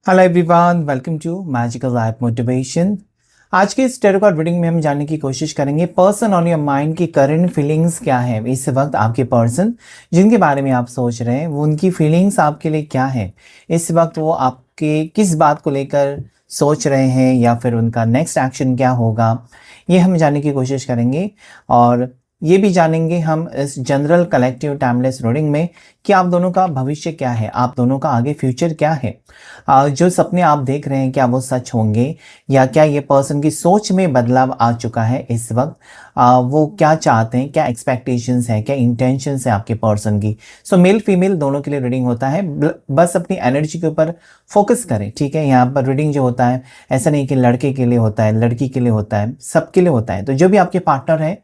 Hello everyone, welcome to magical life motivation. आज के इस टैरो कार्ड रीडिंग में हम जानने की कोशिश करेंगे पर्सन ऑन योर माइंड की करंट फीलिंग्स क्या है। इस वक्त आपके पर्सन जिनके बारे में आप सोच रहे हैं वो उनकी फीलिंग्स आपके लिए क्या है। इस वक्त वो आपके किस बात को लेकर सोच रहे हैं या फिर उनका नेक्स्ट एक्शन क्या होगा, ये हम जानने की कोशिश करेंगे। और ये भी जानेंगे हम इस जनरल कलेक्टिव टाइमलेस रीडिंग में कि आप दोनों का भविष्य क्या है, आप दोनों का आगे फ्यूचर क्या है। जो सपने आप देख रहे हैं क्या वो सच होंगे, या क्या ये पर्सन की सोच में बदलाव आ चुका है इस वक्त। वो क्या चाहते हैं, क्या एक्सपेक्टेशंस हैं, क्या इंटेंशंस है आपके पर्सन की। सो मेल फीमेल दोनों के लिए रीडिंग होता है। बस अपनी एनर्जी के ऊपर फोकस करें, ठीक है। यहाँ पर रीडिंग जो होता है ऐसा नहीं कि लड़के के लिए होता है, लड़की के लिए होता है, सबके लिए होता है। तो जो भी आपके पार्टनर हैं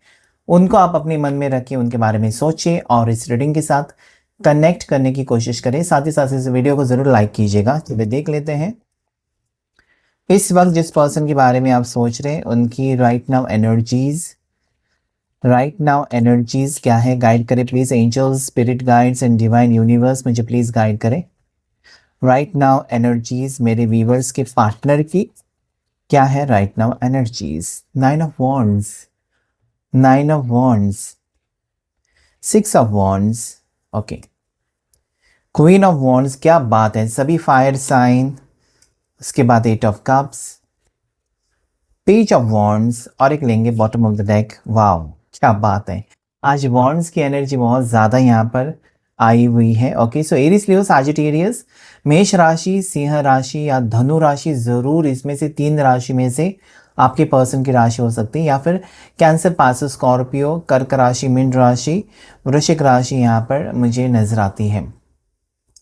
उनको आप अपने मन में रखिए, उनके बारे में सोचिए और इस रीडिंग के साथ कनेक्ट करने की कोशिश करें। साथ ही साथ इस वीडियो को जरूर लाइक कीजिएगा। चलिए देख लेते हैं इस वक्त जिस पर्सन के बारे में आप सोच रहे हैं उनकी राइट नाउ एनर्जीज क्या है। गाइड करें please angels, spirit guides and divine universe, मुझे प्लीज गाइड करें। राइट नाउ एनर्जीज मेरे व्यूवर्स के पार्टनर की क्या है। Right now energies, 9 of wands, 9 of wands, 6 of wands, okay, queen of wands. क्या बात है, सभी फायर साइन। उसके बाद 8 of cups, page of wands और एक लेंगे bottom of the deck. Wow क्या बात है, आज वॉन्ड्स की एनर्जी बहुत ज़्यादा यहाँ पर आई हुई है। ओके, सो एरीज लियो सजिटेरियस, मेष राशि, सिंह राशि या धनु राशि, ज़रूर इसमें से 3 राशि में से आपके पर्सन की राशि हो सकती है, या फिर कैंसर, पास, स्कॉर्पियो, कर्क राशि, मीन राशि, वृश्चिक राशि यहाँ पर मुझे नजर आती है।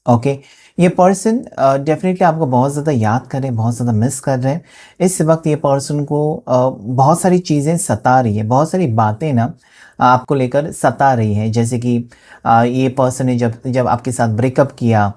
ओके, ये पर्सन डेफिनेटली आपको बहुत ज़्यादा याद कर रहे हैं, बहुत ज़्यादा मिस कर रहे हैं। इस वक्त ये पर्सन को बहुत सारी चीज़ें सता रही है, बहुत सारी बातें ना आपको लेकर सता रही है। जैसे कि ये पर्सन ने जब जब आपके साथ ब्रेकअप किया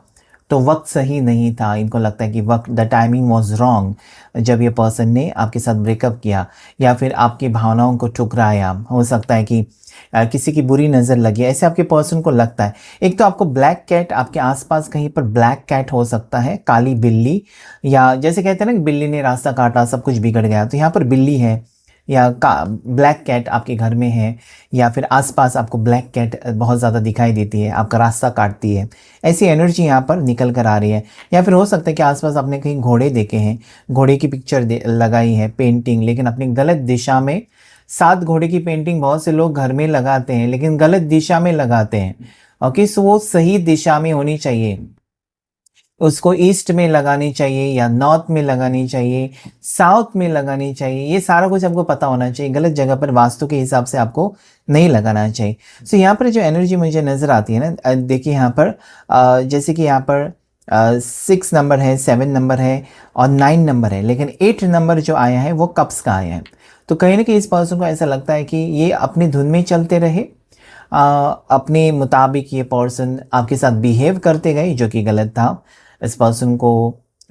तो वक्त सही नहीं था। इनको लगता है कि वक्त, द टाइमिंग वॉज रॉन्ग जब ये पर्सन ने आपके साथ ब्रेकअप किया, या फिर आपकी भावनाओं को ठुकराया। हो सकता है कि किसी की बुरी नज़र लगी, ऐसे आपके पर्सन को लगता है। एक तो आपको ब्लैक कैट, आपके आसपास कहीं पर ब्लैक कैट हो सकता है, काली बिल्ली, या जैसे कहते हैं ना बिल्ली ने रास्ता काटा सब कुछ बिगड़ गया, तो यहाँ पर बिल्ली है या ब्लैक कैट आपके घर में है, या फिर आसपास आपको ब्लैक कैट बहुत ज़्यादा दिखाई देती है, आपका रास्ता काटती है। ऐसी एनर्जी यहाँ पर निकल कर आ रही है। या फिर हो सकता है कि आसपास आपने कहीं घोड़े देखे हैं, घोड़े की पिक्चर लगाई है, पेंटिंग, लेकिन अपनी गलत दिशा में। 7 घोड़े की पेंटिंग बहुत से लोग घर में लगाते हैं लेकिन गलत दिशा में लगाते हैं। ओके, सो वो सही दिशा में होनी चाहिए, उसको ईस्ट में लगानी चाहिए या नॉर्थ में लगानी चाहिए, साउथ में लगानी चाहिए। ये सारा कुछ आपको पता होना चाहिए। गलत जगह पर वास्तु के हिसाब से आपको नहीं लगाना चाहिए। सो यहाँ पर जो एनर्जी मुझे नज़र आती है ना, देखिए यहाँ पर जैसे कि यहाँ पर 6 नंबर है, 7 नंबर है और 9 नंबर है, लेकिन 8 नंबर जो आया है वो कप्स का आया है। तो कहीं ना कहीं इस पर्सन को ऐसा लगता है कि ये अपनी धुन में चलते रहे, अपने मुताबिक ये पर्सन आपके साथ बिहेव करते गए, जो कि गलत था। इस पर्सन को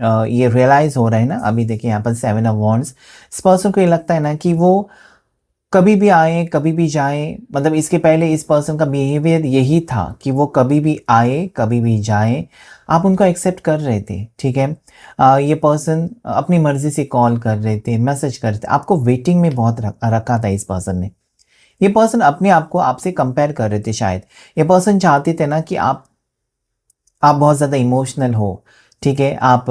ये रियलाइज़ हो रहा है ना। अभी देखिए यहाँ पर 7 ऑफ वॉन्ड्स, इस पर्सन को ये लगता है ना कि वो कभी भी आए कभी भी जाए, मतलब इसके पहले इस पर्सन का बिहेवियर यही था कि वो कभी भी आए कभी भी जाए, आप उनको एक्सेप्ट कर रहे थे, ठीक है। ये पर्सन अपनी मर्ज़ी से कॉल कर रहे थे, मैसेज कर रहे थे, आपको वेटिंग में बहुत रखा था इस पर्सन ने। ये पर्सन अपने आप को आपसे कंपेयर कर रहे थे शायद। ये पर्सन चाहते थे ना कि आप बहुत ज़्यादा इमोशनल हो, ठीक है, आप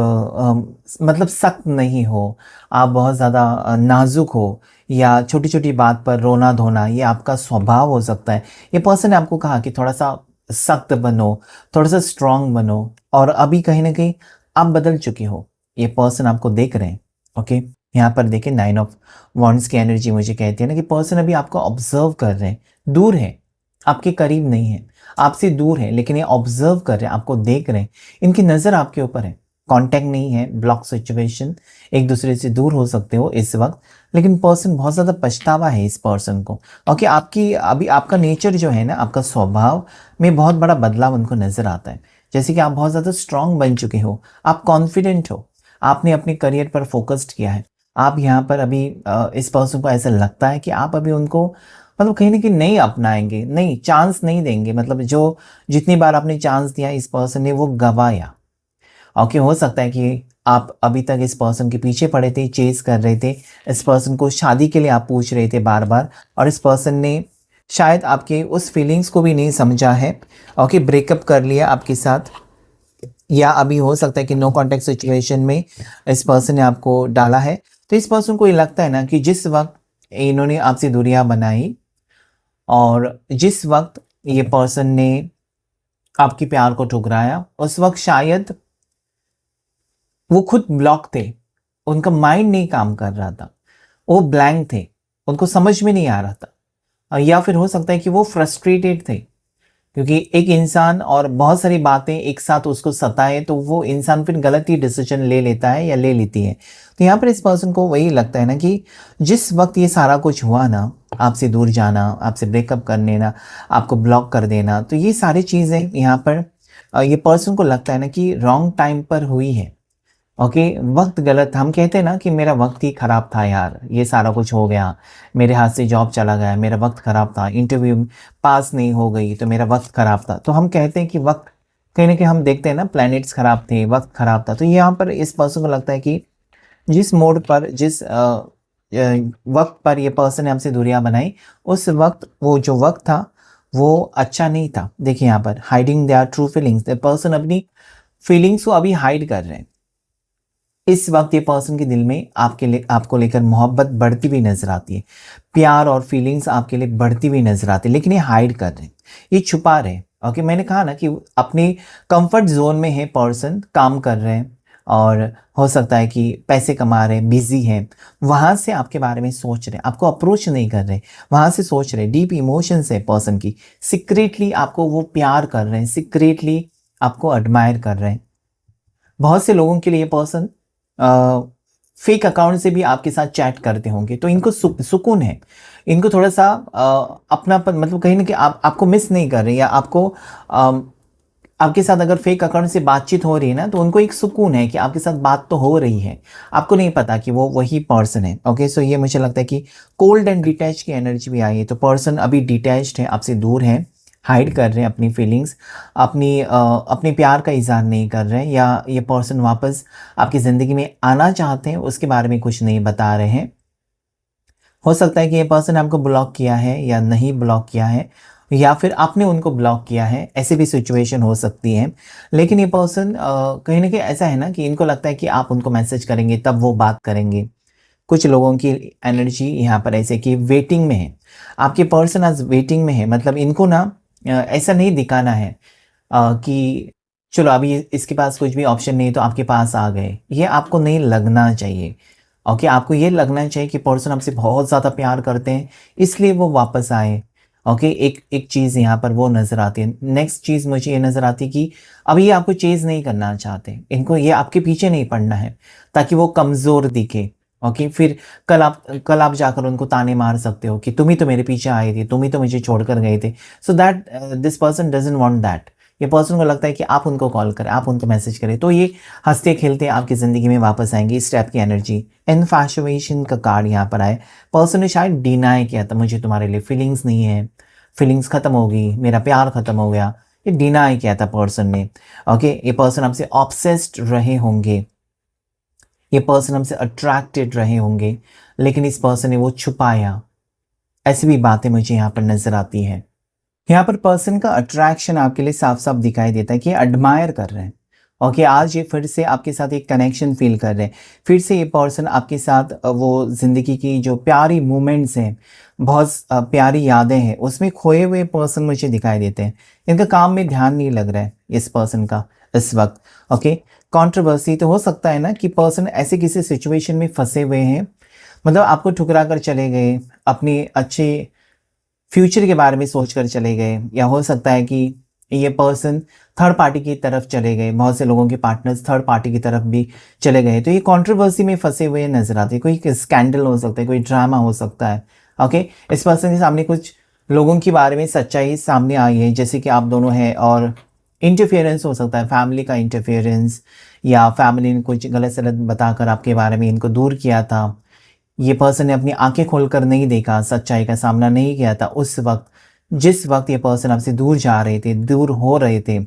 मतलब सख्त नहीं हो, आप बहुत ज़्यादा नाजुक हो, या छोटी छोटी बात पर रोना धोना ये आपका स्वभाव हो सकता है। ये पर्सन ने आपको कहा कि थोड़ा सा सख्त बनो, थोड़ा सा स्ट्रांग बनो, और अभी कहीं ना कहीं आप बदल चुके हो। ये पर्सन आपको देख रहे हैं। ओके, यहाँ पर देखिए 9 ऑफ वॉन्ड्स की एनर्जी मुझे कहती है ना कि पर्सन अभी आपको ऑब्जर्व कर रहे हैं, दूर है, आपके करीब नहीं है, आपसे दूर है, लेकिन ये ऑब्जर्व कर रहे हैं, आपको देख रहे हैं। इनकी नज़र आपके ऊपर है, कांटेक्ट नहीं है, ब्लॉक सिचुएशन, एक दूसरे से दूर हो सकते हो इस वक्त, लेकिन पर्सन बहुत ज़्यादा पछतावा है इस पर्सन को। ओके, आपकी अभी आपका नेचर जो है ना, आपका स्वभाव में बहुत बड़ा बदलाव उनको नज़र आता है। जैसे कि आप बहुत ज़्यादा स्ट्रांग बन चुके हो, आप कॉन्फिडेंट हो, आपने अपने करियर पर फोकस्ड किया है। आप यहाँ पर अभी इस पर्सन को ऐसा लगता है कि आप अभी उनको मतलब कहीं ना कहीं नहीं अपनाएंगे, नहीं चांस नहीं देंगे। मतलब जो जितनी बार आपने चांस दिया इस पर्सन ने वो गवाया। ओके, हो सकता है कि आप अभी तक इस पर्सन के पीछे पड़े थे, चेज़ कर रहे थे, इस पर्सन को शादी के लिए आप पूछ रहे थे बार-बार और इस पर्सन ने शायद आपके उस फीलिंग्स को भी नहीं समझा है। ओके, ब्रेकअप कर लिया आपके साथ, या अभी हो सकता है कि नो कॉन्टैक्ट सिचुएशन में इस पर्सन ने आपको डाला है। तो इस पर्सन को ये लगता है ना कि जिस वक़्त इन्होंने आपसे दूरियाँ बनाई और जिस वक़्त ये पर्सन ने आपके प्यार को ठुकराया, उस वक़्त शायद वो खुद ब्लॉक थे, उनका माइंड नहीं काम कर रहा था, वो ब्लैंक थे, उनको समझ में नहीं आ रहा था। या फिर हो सकता है कि वो फ्रस्ट्रेटेड थे, क्योंकि एक इंसान और बहुत सारी बातें एक साथ उसको सताए तो वो इंसान फिर गलत ही डिसीजन ले लेता है या ले लेती है। तो यहाँ पर इस पर्सन को वही लगता है ना कि जिस वक्त ये सारा कुछ हुआ ना, आपसे दूर जाना, आपसे ब्रेकअप कर लेना, आपको ब्लॉक कर देना, तो ये सारी चीज़ें यहाँ पर ये पर्सन को लगता है ना कि रॉन्ग टाइम पर हुई है। ओके, वक्त गलत, हम कहते हैं ना कि मेरा वक्त ही ख़राब था यार, ये सारा कुछ हो गया, मेरे हाथ से जॉब चला गया, मेरा वक्त ख़राब था, इंटरव्यू पास नहीं हो गई तो मेरा वक्त ख़राब था। तो हम कहते हैं कि वक्त, कहीं ना कहीं हम देखते हैं ना, प्लैनेट्स ख़राब थे, वक्त ख़राब था। तो यहाँ पर इस पर्सन को लगता है कि जिस मोड पर, जिस वक्त पर ये पर्सन ने हमसे दूरियां बनाई, उस वक्त वो जो वक्त था वो अच्छा नहीं था। देखिए यहाँ पर hiding their true feelings, the person अपनी फीलिंग्स को अभी हाइड कर रहे हैं। इस वक्त ये पर्सन के दिल में आपको लेकर मोहब्बत बढ़ती हुई नजर आती है, प्यार और फीलिंग्स आपके लिए बढ़ती हुई नजर आती है, लेकिन ये हाइड कर रहे हैं, ये छुपा रहे हैं। ओके, मैंने कहा ना कि अपने कंफर्ट जोन में है पर्सन, काम कर रहे हैं और हो सकता है कि पैसे कमा रहे हैं, बिजी हैं, वहाँ से आपके बारे में सोच रहे हैं, आपको अप्रोच नहीं कर रहे, वहाँ से सोच रहे हैं। डीप इमोशंस है पर्सन की, सीक्रेटली आपको वो प्यार कर रहे हैं, सीक्रेटली आपको एडमायर कर रहे हैं। बहुत से लोगों के लिए पर्सन फेक अकाउंट से भी आपके साथ चैट करते होंगे, तो इनको सुकून है, इनको थोड़ा सा अपनापन, मतलब कहीं ना कहीं आपको मिस नहीं कर रहे, या आपके साथ अगर फेक अकाउंट से बातचीत हो रही है ना, तो उनको एक सुकून है कि आपके साथ बात तो हो रही है, आपको नहीं पता कि वो वही पर्सन है। ओके, सो ये मुझे लगता है कि कोल्ड एंड डिटैच की एनर्जी भी आई है। तो पर्सन अभी डिटैच्ड है, आपसे दूर है, हाइड कर रहे हैं अपनी फीलिंग्स, अपने प्यार का इजहार नहीं कर रहे हैं, या ये पर्सन वापस आपकी ज़िंदगी में आना चाहते हैं, उसके बारे में कुछ नहीं बता रहे हैं। हो सकता है कि ये पर्सन आपको ब्लॉक किया है या नहीं ब्लॉक किया है, या फिर आपने उनको ब्लॉक किया है, ऐसे भी सिचुएशन हो सकती है। लेकिन ये पर्सन कहीं ना कहीं ऐसा है ना कि इनको लगता है कि आप उनको मैसेज करेंगे तब वो बात करेंगे। कुछ लोगों की एनर्जी यहाँ पर ऐसे कि वेटिंग में है, आपके पर्सन आज वेटिंग में है, मतलब इनको ना ऐसा नहीं दिखाना है कि चलो अभी इसके पास कुछ भी ऑप्शन नहीं तो आपके पास आ गए, ये आपको नहीं लगना चाहिए। ओके, आपको ये लगना चाहिए कि पर्सन आपसे बहुत ज़्यादा प्यार करते हैं, इसलिए वो वापस आए। ओके, एक चीज़ यहाँ पर वो नज़र आती है। नेक्स्ट चीज़ मुझे ये नज़र आती है कि अभी ये आपको चेज़ नहीं करना चाहते, इनको ये आपके पीछे नहीं पड़ना है ताकि वो कमज़ोर दिखे। ओके, फिर कल आप जाकर उनको ताने मार सकते हो कि तुम ही तो मेरे पीछे आए थे, तुम ही तो मुझे छोड़कर गए थे। So that this person doesn't want that. ये पर्सन को लगता है कि आप उनको कॉल करें, आप उनको मैसेज करें, तो ये हंसते खेलते आपकी ज़िंदगी में वापस आएंगे। इस टाइप की एनर्जी, इनफैचुएशन का कार्ड यहाँ पर आए। पर्सन ने शायद डिनाई किया था, मुझे तुम्हारे लिए फीलिंग्स नहीं है, फीलिंग्स ख़त्म हो गई, मेरा प्यार ख़त्म हो गया, ये डिनाई किया था पर्सन ने। ओके, ये पर्सन आपसे ऑब्सेस्ड रहे होंगे, ये पर्सन हमसे अट्रैक्टेड रहे होंगे, लेकिन इस पर्सन ने वो छुपाया। ऐसी भी बातें मुझे यहाँ पर नज़र आती है। यहाँ पर पर्सन का अट्रैक्शन आपके लिए साफ साफ दिखाई देता है कि एडमायर कर रहे हैं। ओके, आज ये फिर से आपके साथ एक कनेक्शन फील कर रहे हैं, फिर से ये पर्सन आपके साथ वो ज़िंदगी की जो प्यारी मोमेंट्स हैं, बहुत प्यारी यादें हैं, उसमें खोए हुए पर्सन मुझे दिखाई देते हैं। इनका काम में ध्यान नहीं लग रहा है इस पर्सन का इस वक्त। ओके, कंट्रोवर्सी तो हो सकता है ना कि पर्सन ऐसे किसी सिचुएशन में फंसे हुए हैं, मतलब आपको ठुकरा कर चले गए, अपनी अच्छे फ्यूचर के बारे में सोचकर चले गए, या हो सकता है कि ये पर्सन थर्ड पार्टी की तरफ चले गए, बहुत से लोगों के पार्टनर्स थर्ड पार्टी की तरफ भी चले गए, तो ये कंट्रोवर्सी में फंसे हुए नजर आते हैं। कोई स्कैंडल हो सकता है, कोई ड्रामा हो सकता है। ओके, इस पर्सन के सामने कुछ लोगों के बारे में सच्चाई सामने आई है, जैसे कि आप दोनों हैं, और इंटरफेरेंस हो सकता है, फैमिली का इंटरफेरेंस, या फैमिली ने कुछ गलत सलत बताकर आपके बारे में इनको दूर किया था। ये पर्सन ने अपनी आंखें खोलकर नहीं देखा, सच्चाई का सामना नहीं किया था उस वक्त जिस वक्त ये पर्सन आपसे दूर जा रहे थे, दूर हो रहे थे।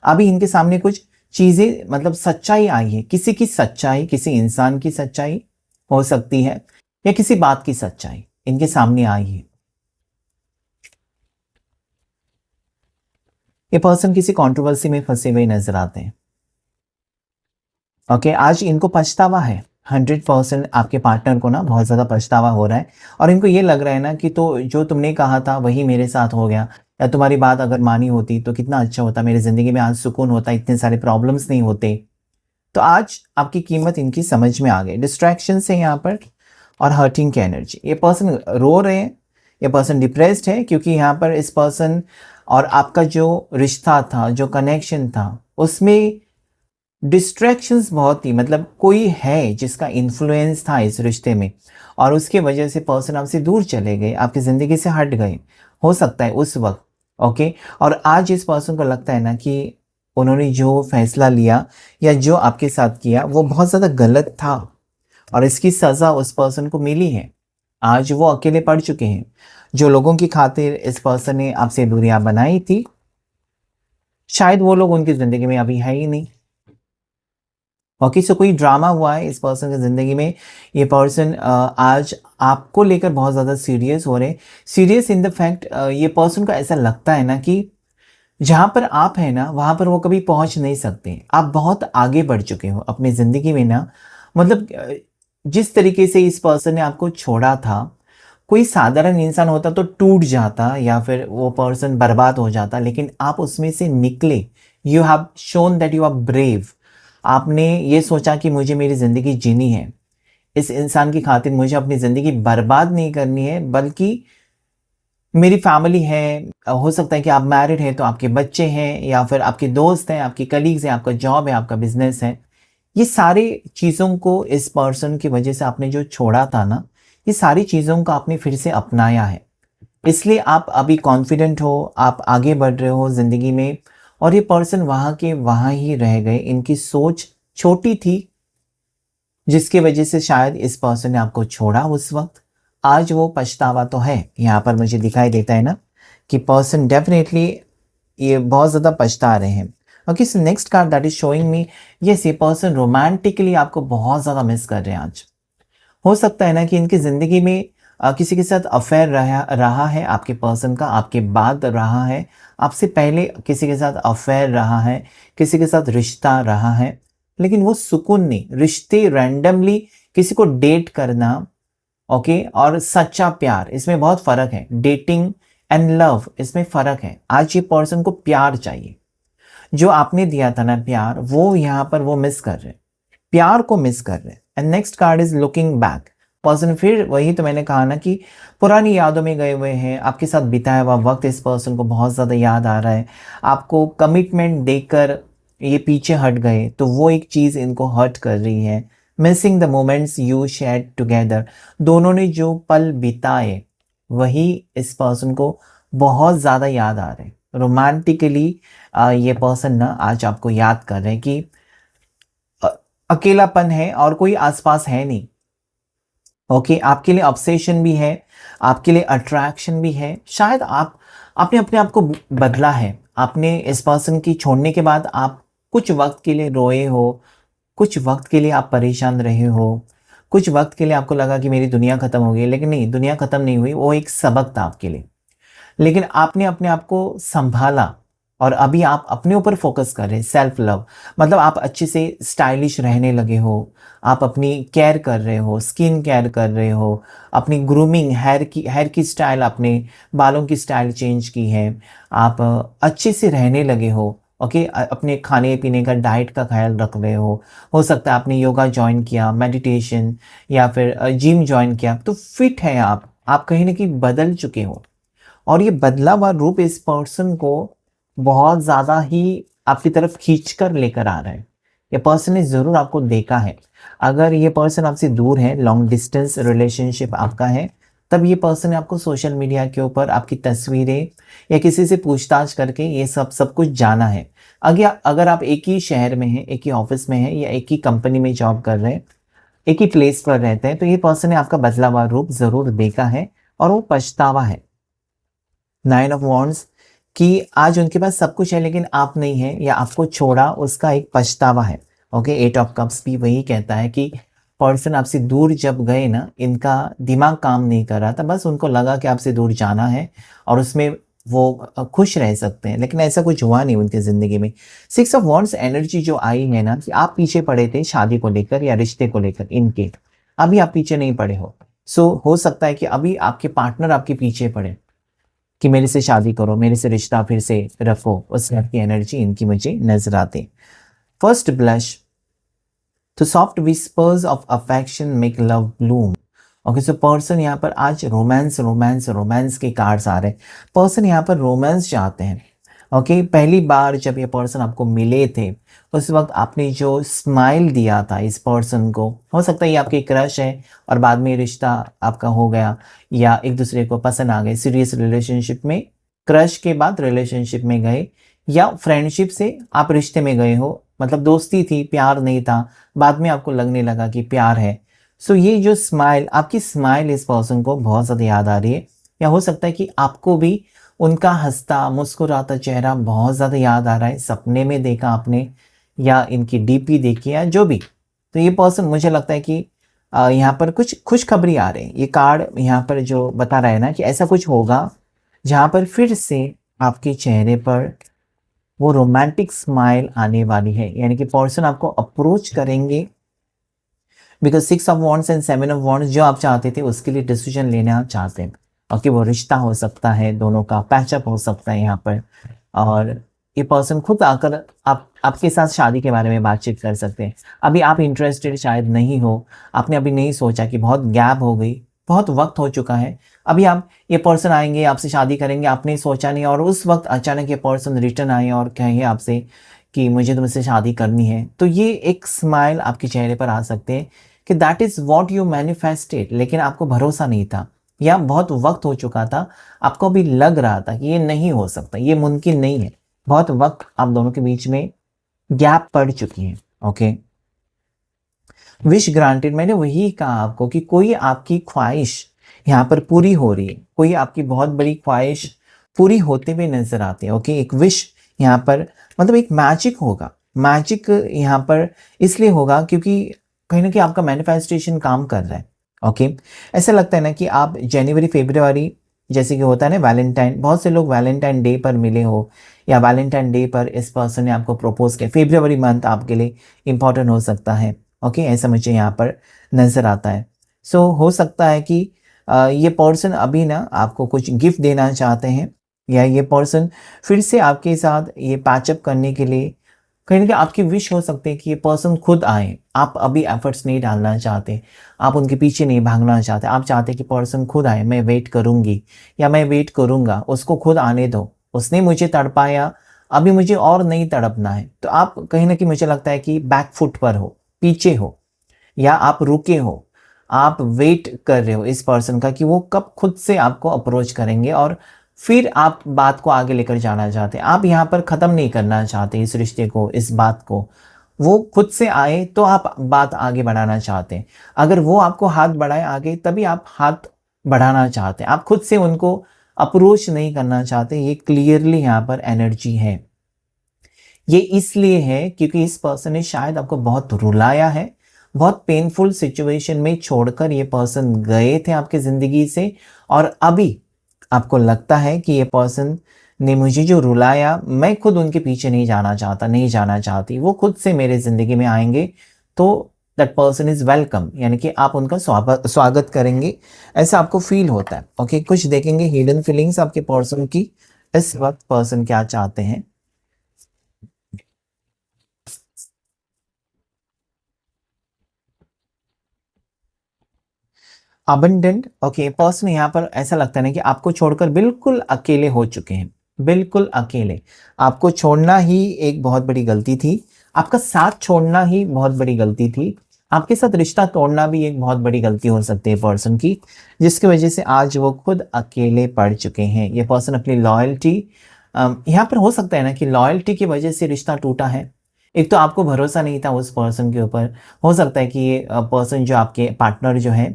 अभी इनके सामने कुछ चीज़ें मतलब सच्चाई आई है, किसी की सच्चाई, किसी इंसान की सच्चाई हो सकती है या किसी बात की सच्चाई इनके सामने आई है। ये पर्सन किसी कंट्रोवर्सी में फंसे हुए नजर आते हैं। ओके, आज इनको पछतावा है। 100% आपके पार्टनर को ना बहुत ज़्यादा पछतावा हो रहा है और इनको ये लग रहा है ना कि तो जो तुमने कहा था वही मेरे साथ हो गया, या तुम्हारी बात अगर मानी होती तो कितना अच्छा होता, मेरी ज़िंदगी में आज सुकून होता, इतने सारे प्रॉब्लम्स नहीं होते। तो आज आपकी कीमत इनकी समझ में आ गई। डिस्ट्रैक्शन से यहाँ पर और हर्टिंग की एनर्जी, ये पर्सन रो रहे हैं, ये पर्सन डिप्रेस्ड है क्योंकि यहाँ पर इस पर्सन और आपका जो रिश्ता था, जो कनेक्शन था, उसमें डिस्ट्रैक्शंस बहुत थी। मतलब कोई है जिसका इन्फ्लुएंस था इस रिश्ते में और उसके वजह से पर्सन आपसे दूर चले गए, आपकी ज़िंदगी से हट गए, हो सकता है उस वक्त। ओके, और आज इस पर्सन को लगता है ना कि उन्होंने जो फैसला लिया या जो आपके साथ किया वो बहुत ज़्यादा गलत था और इसकी सज़ा उस पर्सन को मिली है। आज वो अकेले पड़ चुके हैं। जो लोगों की खातिर इस पर्सन ने आपसे दूरियां बनाई थी, शायद वो लोग उनकी ज़िंदगी में अभी है ही नहीं। ओके, सो कोई ड्रामा हुआ है इस पर्सन की ज़िंदगी में। ये पर्सन आज आपको लेकर बहुत ज़्यादा सीरियस हो रहे हैं। सीरियस इन द फैक्ट, ये पर्सन को ऐसा लगता है ना कि जहाँ पर आप हैं ना वहाँ पर वो कभी पहुँच नहीं सकते। आप बहुत आगे बढ़ चुके हो अपनी ज़िंदगी में ना। मतलब जिस तरीके से इस पर्सन ने आपको छोड़ा था, कोई साधारण इंसान होता तो टूट जाता या फिर वो पर्सन बर्बाद हो जाता, लेकिन आप उसमें से निकले। You have shown that you are brave. आपने ये सोचा कि मुझे मेरी ज़िंदगी जीनी है, इस इंसान की खातिर मुझे अपनी ज़िंदगी बर्बाद नहीं करनी है, बल्कि मेरी फैमिली है, हो सकता है कि आप मैरिड हैं तो आपके बच्चे हैं या फिर आपके दोस्त हैं, आपके कलीग्स हैं, आपका जॉब है, आपका बिजनेस है। ये सारी चीज़ों को इस पर्सन की वजह से आपने जो छोड़ा था ना, ये सारी चीज़ों को आपने फिर से अपनाया है। इसलिए आप अभी कॉन्फिडेंट हो, आप आगे बढ़ रहे हो ज़िंदगी में और ये पर्सन वहाँ के वहाँ ही रह गए। इनकी सोच छोटी थी जिसकी वजह से शायद इस पर्सन ने आपको छोड़ा उस वक्त। आज वो पछतावा तो है, यहाँ पर मुझे दिखाई देता है ना कि पर्सन डेफिनेटली ये बहुत ज़्यादा पछता रहे हैं। Okay, so next card that is showing me, yes, ये पर्सन रोमांटिकली आपको बहुत ज़्यादा मिस कर रहे हैं आज। हो सकता है ना कि इनकी ज़िंदगी में किसी के साथ अफेयर रहा है आपके पर्सन का, आपके बाद रहा है, आपसे पहले किसी के साथ अफेयर रहा है, किसी के साथ रिश्ता रहा है, लेकिन वो सुकून नहीं। रिश्ते रैंडमली किसी को डेट करना, ओके, और सच्चा प्यार, इसमें बहुत फ़र्क है। डेटिंग एंड लव, इसमें फ़र्क है। आज ये पर्सन को प्यार चाहिए, जो आपने दिया था ना प्यार, वो यहाँ पर वो मिस कर रहे, प्यार को मिस कर रहे। And next card is looking back. Person फिर वही तो मैंने कहा ना कि पुरानी यादों में गए हुए हैं। आपके साथ बिताया हुआ वक्त इस पर्सन को बहुत ज़्यादा याद आ रहा है। आपको कमिटमेंट देकर ये पीछे हट गए तो वो एक चीज़ इनको हर्ट कर रही है। Missing the moments you shared together, दोनों ने जो पल बिताए वही इस पर्सन को बहुत ज़्यादा याद आ रहे हैं। रोमांटिकली ये पर्सन ना आज आपको याद कर रहे हैं कि अकेलापन है और कोई आसपास है नहीं। ओके, आपके लिए ऑब्सेशन भी है, आपके लिए अट्रैक्शन भी है। शायद आपने अपने आप को बदला है। आपने इस पर्सन की छोड़ने के बाद आप कुछ वक्त के लिए रोए हो, कुछ वक्त के लिए आप परेशान रहे हो, कुछ वक्त के लिए आपको लगा कि मेरी दुनिया ख़त्म हो गई, लेकिन नहीं, दुनिया ख़त्म नहीं हुई। वो एक सबक था आपके लिए, लेकिन आपने अपने आप को संभाला और अभी आप अपने ऊपर फोकस कर रहे हैं। सेल्फ लव मतलब आप अच्छे से स्टाइलिश रहने लगे हो, आप अपनी केयर कर रहे हो, स्किन केयर कर रहे हो, अपनी ग्रूमिंग, हेयर की स्टाइल, आपने बालों की स्टाइल चेंज की है, आप अच्छे से रहने लगे हो। ओके, अपने खाने पीने का, डाइट का ख्याल रख रहे हो सकता है आपने योगा ज्वाइन किया, मेडिटेशन या फिर जिम ज्वाइन किया, तो फिट है आप कहीं ना कहीं बदल चुके हो। और ये बदला हुआ रूप इस पर्सन को बहुत ज़्यादा ही आपकी तरफ खींच कर लेकर आ रहा है। ये पर्सन ने ज़रूर आपको देखा है। अगर ये पर्सन आपसे दूर है, लॉन्ग डिस्टेंस रिलेशनशिप आपका है, तब ये पर्सन ने आपको सोशल मीडिया के ऊपर आपकी तस्वीरें या किसी से पूछताछ करके ये सब कुछ जाना है। अगर आप एक ही शहर में हैं, एक ही ऑफिस में हैं या एक ही कंपनी में जॉब कर रहे हैं, एक ही प्लेस पर रहते हैं, तो ये पर्सन ने आपका बदला हुआ रूप ज़रूर देखा है और वो पछतावा है। 9 ऑफ वॉन्ड्स, कि आज उनके पास सब कुछ है लेकिन आप नहीं है या आपको छोड़ा, उसका एक पछतावा है। ओके, 8 ऑफ कप्स भी वही कहता है कि पर्सन आपसे दूर जब गए ना, इनका दिमाग काम नहीं कर रहा था, बस उनको लगा कि आपसे दूर जाना है और उसमें वो खुश रह सकते हैं, लेकिन ऐसा कुछ हुआ नहीं उनकी ज़िंदगी में। 6 ऑफ वॉन्ड्स एनर्जी जो आई है ना, कि आप पीछे पड़े थे शादी को लेकर या रिश्ते को लेकर इनके, अभी आप पीछे नहीं पड़े हो। सो हो सकता है कि अभी आपके पार्टनर आपके पीछे पड़े कि मेरे से शादी करो, मेरे से रिश्ता फिर से रखो, उस तरह की एनर्जी इनकी मुझे नजर आती। फर्स्ट ब्लश, तो soft whispers of affection make love Bloom. Okay, so person यहाँ पर आज रोमांस रोमांस रोमांस के कार्ड्स आ रहे हैं। पर्सन यहाँ पर रोमांस चाहते हैं। ओके, पहली बार जब ये पर्सन आपको मिले थे, उस वक्त आपने जो स्माइल दिया था इस पर्सन को, हो सकता है ये आपके क्रश है और बाद में रिश्ता आपका हो गया या एक दूसरे को पसंद आ गए, सीरियस रिलेशनशिप में, क्रश के बाद रिलेशनशिप में गए या फ्रेंडशिप से आप रिश्ते में गए हो, मतलब दोस्ती थी, प्यार नहीं था, बाद में आपको लगने लगा कि प्यार है। सो ये जो स्माइल, आपकी स्माइल इस पर्सन को बहुत ज़्यादा याद आ रही है, या हो सकता है कि आपको भी उनका हंसता मुस्कुराता चेहरा बहुत ज़्यादा याद आ रहा है, सपने में देखा आपने या इनकी डीपी देखी या जो भी। तो ये पर्सन, मुझे लगता है कि यहाँ पर कुछ खुशखबरी आ रही है। ये कार्ड यहाँ पर जो बता रहा है ना कि ऐसा कुछ होगा जहाँ पर फिर से आपके चेहरे पर वो रोमांटिक स्माइल आने वाली है, यानी कि पर्सन आपको अप्रोच करेंगे, because 6 of wands and 7 of wands जो आप चाहते थे उसके लिए डिसीजन लेना चाहते हैं। ओके, वो रिश्ता हो सकता है, दोनों का पैचअप हो सकता है यहाँ पर, और ये पर्सन खुद आकर आपके साथ शादी के बारे में बातचीत कर सकते हैं। अभी आप इंटरेस्टेड शायद नहीं हो, आपने अभी नहीं सोचा कि बहुत गैप हो गई, बहुत वक्त हो चुका है, अभी आप, ये पर्सन आएंगे आपसे शादी करेंगे, आपने सोचा नहीं और उस वक्त अचानक ये पर्सन रिटर्न आए और कहेंगे आपसे कि मुझे तुमसे शादी करनी है, तो ये एक स्माइल आपके चेहरे पर आ सकते हैं कि that is what you manifested, लेकिन आपको भरोसा नहीं था या बहुत वक्त हो चुका था, आपको भी लग रहा था कि ये नहीं हो सकता, ये मुमकिन नहीं है, बहुत वक्त आप दोनों के बीच में गैप पड़ चुकी है। ओके, विश ग्रांटेड, मैंने वही कहा आपको कि कोई आपकी ख्वाहिश यहाँ पर पूरी हो रही है, कोई आपकी बहुत बड़ी ख्वाहिश पूरी होते हुए नजर आती है। ओके, एक विश यहाँ पर मतलब एक मैजिक होगा, मैजिक यहाँ पर इसलिए होगा क्योंकि कहीं ना कहीं आपका मैनिफेस्टेशन काम कर रहा है। ओके, ऐसा लगता है ना कि आप जनवरी फरवरी, जैसे कि होता है ना वैलेंटाइन, बहुत से लोग वैलेंटाइन डे पर मिले हो या वैलेंटाइन डे पर इस पर्सन ने आपको प्रपोज किया, फरवरी मंथ आपके लिए इंपॉर्टेंट हो सकता है। ओके, ऐसा मुझे यहाँ पर नज़र आता है। सो हो सकता है कि ये पर्सन अभी ना आपको कुछ गिफ्ट देना चाहते हैं, या ये पर्सन फिर से आपके साथ ये पैचअप करने के लिए, कहीं ना कहीं आपकी विश हो सकती है कि ये पर्सन खुद आए, आप अभी एफर्ट्स नहीं डालना चाहते, आप उनके पीछे नहीं भागना चाहते, आप चाहते कि पर्सन खुद आए, मैं वेट करूंगी या मैं वेट करूंगा, उसको खुद आने दो, उसने मुझे तड़पाया, अभी मुझे और नहीं तड़पना है। तो आप कहीं ना कहीं मुझे लगता है कि बैक फुट पर हो, पीछे हो, या आप रुके हो, आप वेट कर रहे हो इस पर्सन का कि वो कब खुद से आपको अप्रोच करेंगे और फिर आप बात को आगे लेकर जाना चाहते हैं। आप यहाँ पर ख़त्म नहीं करना चाहते इस रिश्ते को, इस बात को, वो खुद से आए तो आप बात आगे बढ़ाना चाहते हैं। अगर वो आपको हाथ बढ़ाए आगे तभी आप हाथ बढ़ाना चाहते हैं, आप खुद से उनको अप्रोच नहीं करना चाहते। ये क्लियरली यहाँ पर एनर्जी है। ये इसलिए है क्योंकि इस पर्सन ने शायद आपको बहुत रुलाया है, बहुत पेनफुल सिचुएशन में छोड़कर ये पर्सन गए थे आपके ज़िंदगी से, और अभी आपको लगता है कि ये पर्सन ने मुझे जो रुलाया, मैं खुद उनके पीछे नहीं जाना चाहता, नहीं जाना चाहती, वो खुद से मेरे ज़िंदगी में आएंगे तो दैट पर्सन इज़ वेलकम, यानी कि आप उनका स्वागत करेंगे, ऐसा आपको फील होता है। ओके, कुछ देखेंगे हिडन फीलिंग्स आपके पर्सन की, इस वक्त पर्सन क्या चाहते हैं। अबंडेंट, ओके, पर्सन यहाँ पर ऐसा लगता है ना कि आपको छोड़कर बिल्कुल अकेले हो चुके हैं, बिल्कुल अकेले। आपको छोड़ना ही एक बहुत बड़ी गलती थी, आपका साथ छोड़ना ही बहुत बड़ी गलती थी, आपके साथ रिश्ता तोड़ना भी एक बहुत बड़ी गलती हो सकती है पर्सन की, जिसकी वजह से आज वो खुद अकेले पड़ चुके हैं। ये पर्सन अपनी लॉयल्टी, यहाँ पर हो सकता है ना कि लॉयल्टी की वजह से रिश्ता टूटा है। एक तो आपको भरोसा नहीं था उस पर्सन के ऊपर, हो सकता है कि ये पर्सन जो आपके पार्टनर जो है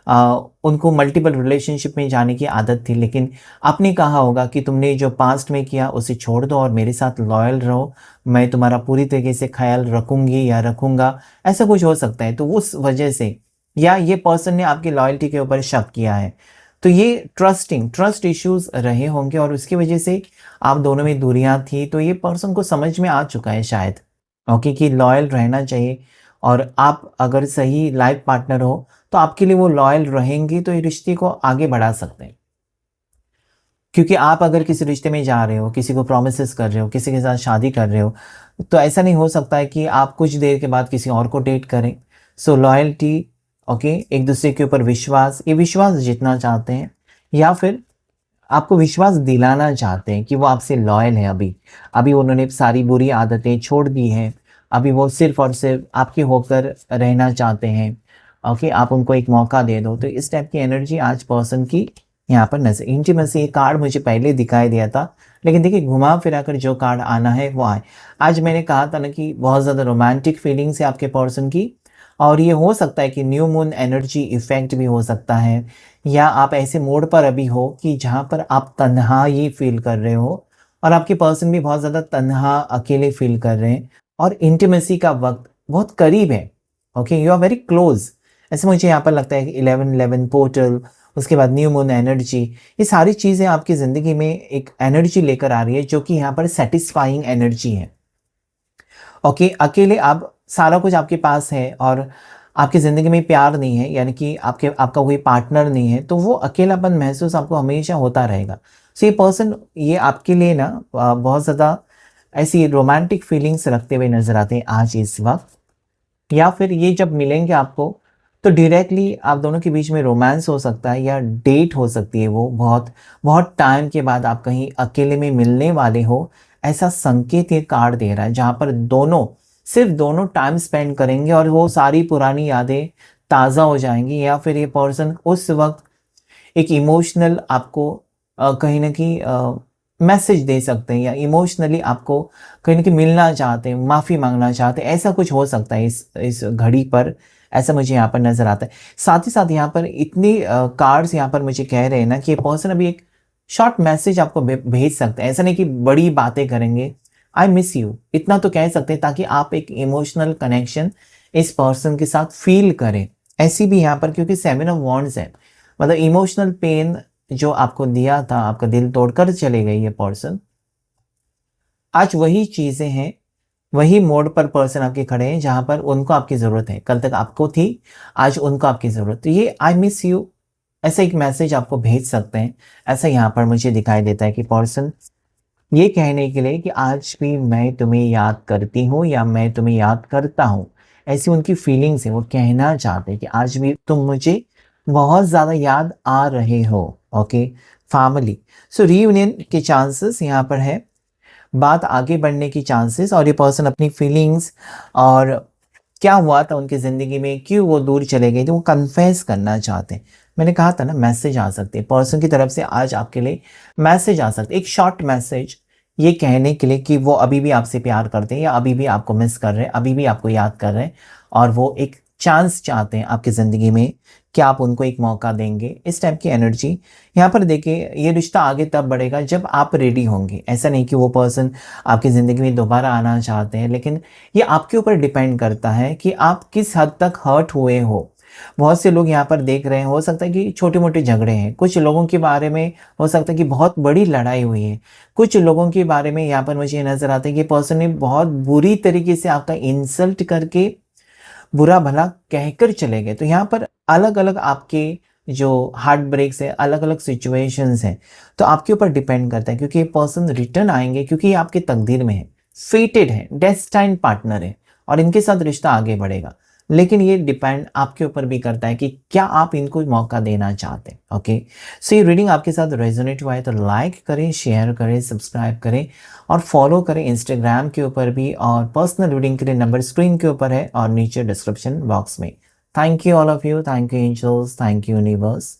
उनको मल्टीपल रिलेशनशिप में जाने की आदत थी, लेकिन आपने कहा होगा कि तुमने जो पास्ट में किया उसे छोड़ दो और मेरे साथ लॉयल रहो, मैं तुम्हारा पूरी तरीके से ख्याल रखूंगी या रखूंगा, ऐसा कुछ हो सकता है। तो उस वजह से या ये पर्सन ने आपकी लॉयल्टी के ऊपर शक किया है, तो ये ट्रस्ट इश्यूज रहे होंगे और उसकी वजह से आप दोनों में दूरियां थी। तो ये पर्सन को समझ में आ चुका है शायद, ओके, कि लॉयल रहना चाहिए और आप अगर सही लाइफ पार्टनर हो तो आपके लिए वो लॉयल रहेंगे, तो ये रिश्ते को आगे बढ़ा सकते हैं। क्योंकि आप अगर किसी रिश्ते में जा रहे हो, किसी को प्रोमिसेस कर रहे हो, किसी के साथ शादी कर रहे हो, तो ऐसा नहीं हो सकता है कि आप कुछ देर के बाद किसी और को डेट करें। सो लॉयल्टी, ओके, एक दूसरे के ऊपर विश्वास, ये विश्वास जीतना चाहते हैं या फिर आपको विश्वास दिलाना चाहते हैं कि वो आपसे लॉयल है। अभी अभी उन्होंने सारी बुरी आदतें छोड़ दी हैं, अभी वो सिर्फ और सिर्फ आपके होकर रहना चाहते हैं। ओके, आप उनको एक मौका दे दो। तो इस टाइप की एनर्जी आज पर्सन की यहाँ पर नजर। इंटीमेसी ये कार्ड मुझे पहले दिखाई दिया था, लेकिन देखिए घुमा फिरा कर जो कार्ड आना है वो आए। आज मैंने कहा था ना कि बहुत ज़्यादा रोमांटिक फीलिंग्स है आपके पर्सन की, और ये हो सकता है कि न्यू मून एनर्जी इफेक्ट भी हो सकता है, या आप ऐसे मोड पर अभी हो कि जहाँ पर आप तन्हाई फील कर रहे हो और आपके पर्सन भी बहुत ज़्यादा तन्हा अकेले फील कर रहे हैं और इंटीमेसी का वक्त बहुत करीब है। Okay, you are very close, ऐसे मुझे यहाँ पर लगता है कि 11-11 पोर्टल, उसके बाद न्यू मून एनर्जी, ये सारी चीज़ें आपकी ज़िंदगी में एक एनर्जी लेकर आ रही है जो कि यहाँ पर सेटिस्फाइंग एनर्जी है। ओके, अकेले आप सारा कुछ आपके पास है और आपकी ज़िंदगी में प्यार नहीं है, यानी कि आपका कोई पार्टनर नहीं है, तो वो अकेलापन महसूस आपको हमेशा होता रहेगा। सो ये पर्सन ये आपके लिए ना बहुत ज़्यादा ऐसी रोमांटिक फीलिंग्स रखते हुए नज़र आते हैं आज इस वक्त, या फिर ये जब मिलेंगे आपको तो डायरेक्टली आप दोनों के बीच में रोमांस हो सकता है या डेट हो सकती है। वो बहुत बहुत टाइम के बाद आप कहीं अकेले में मिलने वाले हो, ऐसा संकेत ये कार्ड दे रहा है, जहाँ पर सिर्फ दोनों टाइम स्पेंड करेंगे और वो सारी पुरानी यादें ताज़ा हो जाएंगी, या फिर ये पर्सन उस वक्त एक इमोशनल आपको कहीं ना कहीं मैसेज दे सकते हैं, या इमोशनली आपको कहीं ना कहीं मिलना चाहते हैं, माफ़ी मांगना चाहते हैं, ऐसा कुछ हो सकता है इस घड़ी पर, ऐसा मुझे यहाँ पर नज़र आता है। साथ ही साथ यहाँ पर इतनी कार्ड्स यहाँ पर मुझे कह रहे हैं ना कि ये पर्सन अभी एक शॉर्ट मैसेज आपको भेज सकते हैं, ऐसा नहीं कि बड़ी बातें करेंगे, आई मिस यू इतना तो कह सकते हैं, ताकि आप एक इमोशनल कनेक्शन इस पर्सन के साथ फील करें। ऐसी भी यहाँ पर, क्योंकि 7 ऑफ वॉन्ड्स है, मतलब इमोशनल पेन जो आपको दिया था, आपका दिल तोड़कर चले गए ये पर्सन, आज वही चीज़ें हैं, वही मोड पर पर्सन आपके खड़े हैं जहाँ पर उनको आपकी ज़रूरत है। कल तक आपको थी, आज उनको आपकी ज़रूरत। तो ये आई मिस यू ऐसा एक मैसेज आपको भेज सकते हैं, ऐसा यहाँ पर मुझे दिखाई देता है कि पर्सन ये कहने के लिए कि आज भी मैं तुम्हें याद करती हूँ या मैं तुम्हें याद करता हूँ, ऐसी उनकी फीलिंग्स है। वो कहना चाहते हैं कि आज भी तुम मुझे बहुत ज़्यादा याद आ रहे हो। ओके, फैमिली, सो रीयूनियन के चांसेस यहाँ पर है, बात आगे बढ़ने की चांसेस, और ये पर्सन अपनी फीलिंग्स और क्या हुआ था उनकी ज़िंदगी में, क्यों वो दूर चले गए थे, वो कन्फेस करना चाहते हैं। मैंने कहा था ना मैसेज आ सकते हैं पर्सन की तरफ से, आज आपके लिए मैसेज आ सकते, एक शॉर्ट मैसेज, ये कहने के लिए कि वो अभी भी आपसे प्यार करते हैं या अभी भी आपको मिस कर रहे हैं, अभी भी आपको याद कर रहे हैं, और वो एक चांस चाहते हैं आपकी ज़िंदगी में कि आप उनको एक मौका देंगे। इस टाइप की एनर्जी यहाँ पर देखिए, ये रिश्ता आगे तब बढ़ेगा जब आप रेडी होंगे। ऐसा नहीं कि वो पर्सन आपकी ज़िंदगी में दोबारा आना चाहते हैं, लेकिन ये आपके ऊपर डिपेंड करता है कि आप किस हद तक हर्ट हुए हो। बहुत से लोग यहाँ पर देख रहे हैं, हो सकता है कि छोटे मोटे झगड़े हैं, कुछ लोगों के बारे में हो सकता है कि बहुत बड़ी लड़ाई हुई है, कुछ लोगों के बारे में यहाँ पर मुझे नज़र आता है कि पर्सन ने बहुत बुरी तरीके से आपका इंसल्ट करके बुरा भला कहकर चले गए। तो यहाँ पर अलग अलग आपके जो हार्ट ब्रेक्स है, अलग अलग सिचुएशंस हैं, तो आपके ऊपर डिपेंड करता है, क्योंकि ये पर्सन रिटर्न आएंगे, क्योंकि ये आपके तकदीर में है, फेटेड है, डेस्टाइन्ड पार्टनर है और इनके साथ रिश्ता आगे बढ़ेगा। लेकिन ये डिपेंड आपके ऊपर भी करता है कि क्या आप इनको मौका देना चाहते हैं। ओके, सो ये रीडिंग आपके साथ रेजोनेट हुआ है तो लाइक करें, शेयर करें, सब्सक्राइब करें और फॉलो करें इंस्टाग्राम के ऊपर भी, और पर्सनल रीडिंग के लिए नंबर स्क्रीन के ऊपर है और नीचे डिस्क्रिप्शन बॉक्स में। Thank you all of you, thank you angels, thank you universe.